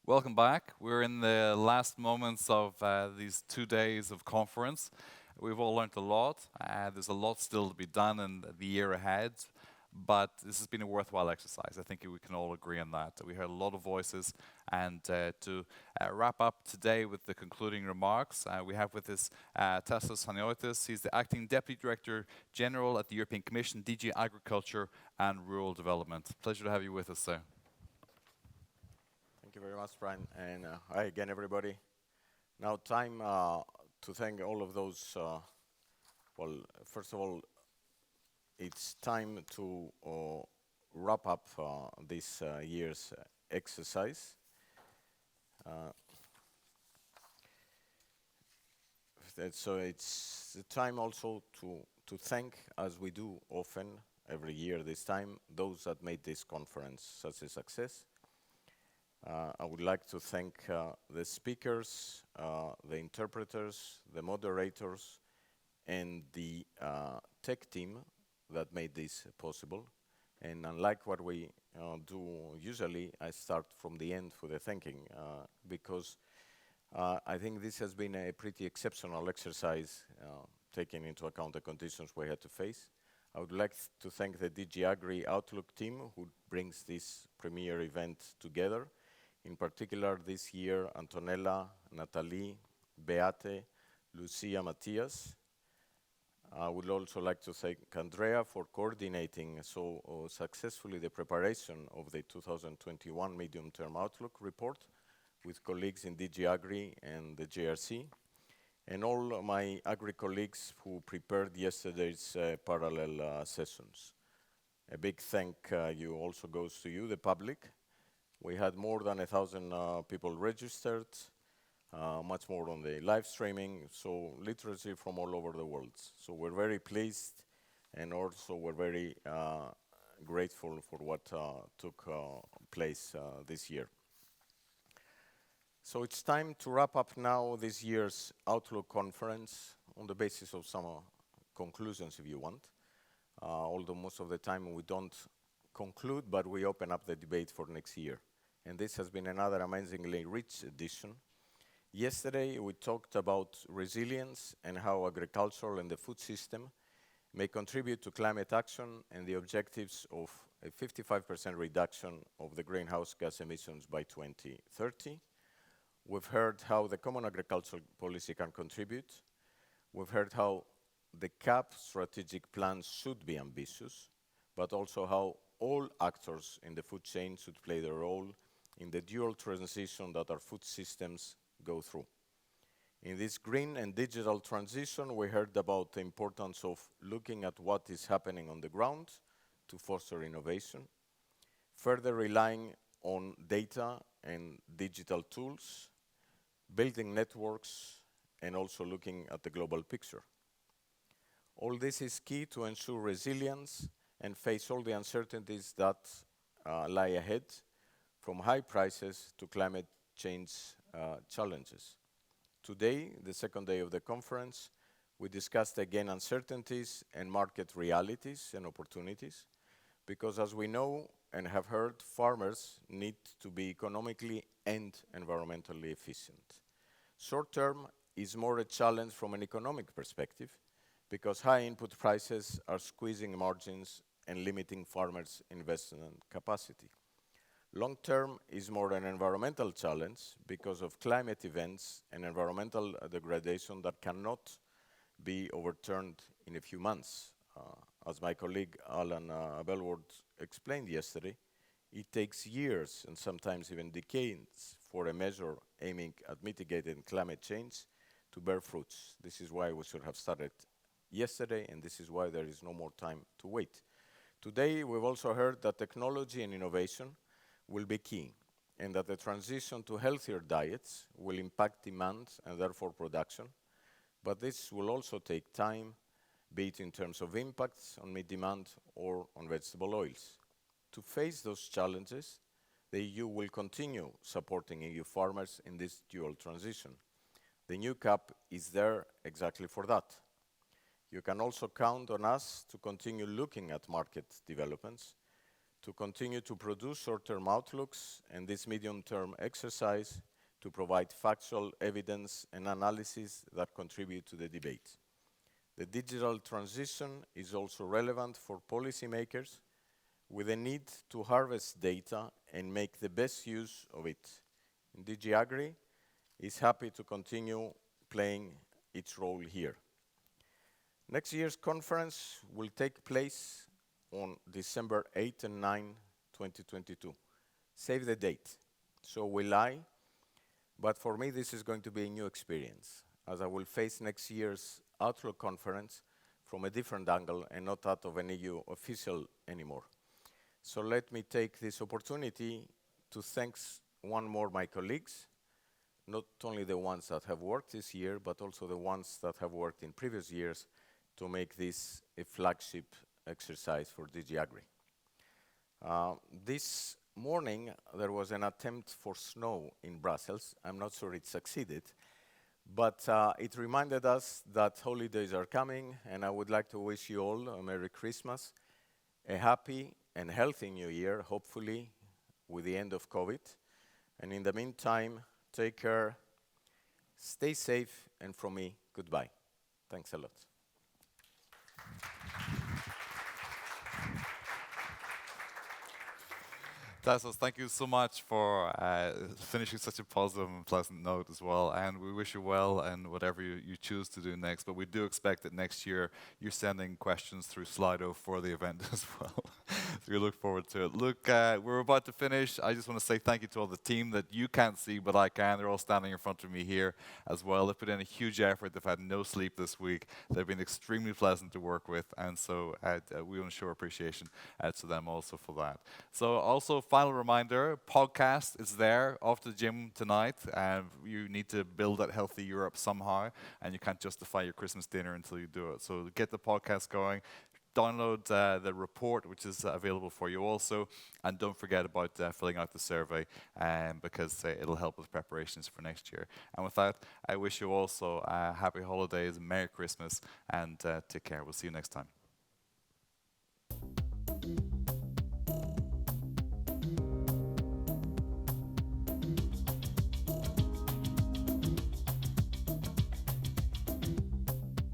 Welcome back. We're in the last moments of these 2 days of conference. We've all learned a lot. There's a lot still to be done in the year ahead, but this has been a worthwhile exercise. I think we can all agree on that. We heard a lot of voices, and to wrap up today with the concluding remarks, we have with us Tassos Haniotis. He's the Acting Deputy Director General at the European Commission, DG Agriculture and Rural Development. Pleasure to have you with us, sir. Thank you very much, Brian, and hi again, everybody. Now, time to thank all of those. First of all, it's time to wrap up this year's exercise. So it's the time also to thank, as we do often every year this time, those that made this conference such a success. I would like to thank the speakers, the interpreters, the moderators, and the tech team that made this possible. And unlike what we do usually, I start from the end for the thanking, because I think this has been a pretty exceptional exercise, taking into account the conditions we had to face. I would like to thank the DG AGRI Outlook team who brings this premier event together. In particular, this year, Antonella, Nathalie, Beate, Lucia, Matthias. I would also like to thank Andrea for coordinating so successfully the preparation of the 2021 Medium-Term Outlook report with colleagues in DG Agri and the JRC, and all my Agri colleagues who prepared yesterday's parallel sessions. A big thank you also goes to you, the public. We had more than 1,000 people registered, much more on the live streaming, so literally from all over the world. So we're very pleased, and also we're very grateful for what took place this year. So it's time to wrap up now this year's Outlook conference on the basis of some conclusions, if you want. Although most of the time we don't conclude, but we open up the debate for next year. And this has been another amazingly rich edition. Yesterday, we talked about resilience and how agriculture and the food system may contribute to climate action and the objectives of a 55% reduction of the greenhouse gas emissions by 2030. We've heard how the Common Agricultural Policy can contribute. We've heard how the CAP strategic plan should be ambitious, but also how all actors in the food chain should play their role in the dual transition that our food systems go through. In this green and digital transition, we heard about the importance of looking at what is happening on the ground to foster innovation, further relying on data and digital tools, building networks, and also looking at the global picture. All this is key to ensure resilience and face all the uncertainties that lie ahead, from high prices to climate change challenges. Today, the second day of the conference, we discussed again uncertainties and market realities and opportunities, because as we know and have heard, farmers need to be economically and environmentally efficient. Short term is more a challenge from an economic perspective, because high input prices are squeezing margins and limiting farmers' investment capacity. Long term is more an environmental challenge because of climate events and environmental degradation that cannot be overturned in a few months. As my colleague Alan Bellward explained yesterday, it takes years and sometimes even decades for a measure aiming at mitigating climate change to bear fruits. This is why we should have started yesterday, and this is why there is no more time to wait. Today, we've also heard that technology and innovation will be key, and that the transition to healthier diets will impact demand and therefore production. But this will also take time, be it in terms of impacts on meat demand or on vegetable oils. To face those challenges, the EU will continue supporting EU farmers in this dual transition. The new CAP is there exactly for that. You can also count on us to continue looking at market developments, to continue to produce short-term outlooks and this medium-term exercise to provide factual evidence and analysis that contribute to the debate. The digital transition is also relevant for policymakers with a need to harvest data and make the best use of it. And DG AGRI is happy to continue playing its role here. Next year's conference will take place on December 8 and 9, 2022. Save the date. So will I, but for me this is going to be a new experience, as I will face next year's Outlook conference from a different angle and not that of an EU official anymore. So let me take this opportunity to thank one more my colleagues, not only the ones that have worked this year, but also the ones that have worked in previous years to make this a flagship exercise for DG AGRI. This morning, there was an attempt for snow in Brussels. I'm not sure it succeeded, but it reminded us that holidays are coming, and I would like to wish you all a Merry Christmas, a happy and healthy New Year, hopefully with the end of COVID. And in the meantime, take care, stay safe, and from me, goodbye. Thanks a lot. Tassos, thank you so much for finishing such a positive and pleasant note as well. And we wish you well and whatever you choose to do next. But we do expect that next year you're sending questions through Slido for the event as well. So we look forward to it. Look, we're about to finish. I just want to say thank you to all the team that you can't see, but I can. They're all standing in front of me here as well. They've put in a huge effort. They've had no sleep this week. They've been extremely pleasant to work with. And so we want to show appreciation to them also for that. So also, final reminder, podcast is there off the gym tonight. You need to build that healthy Europe somehow, and you can't justify your Christmas dinner until you do it. So get the podcast going. Download the report, which is available for you also. And don't forget about filling out the survey because it'll help with preparations for next year. And with that, I wish you also happy holidays, Merry Christmas, and take care. We'll see you next time.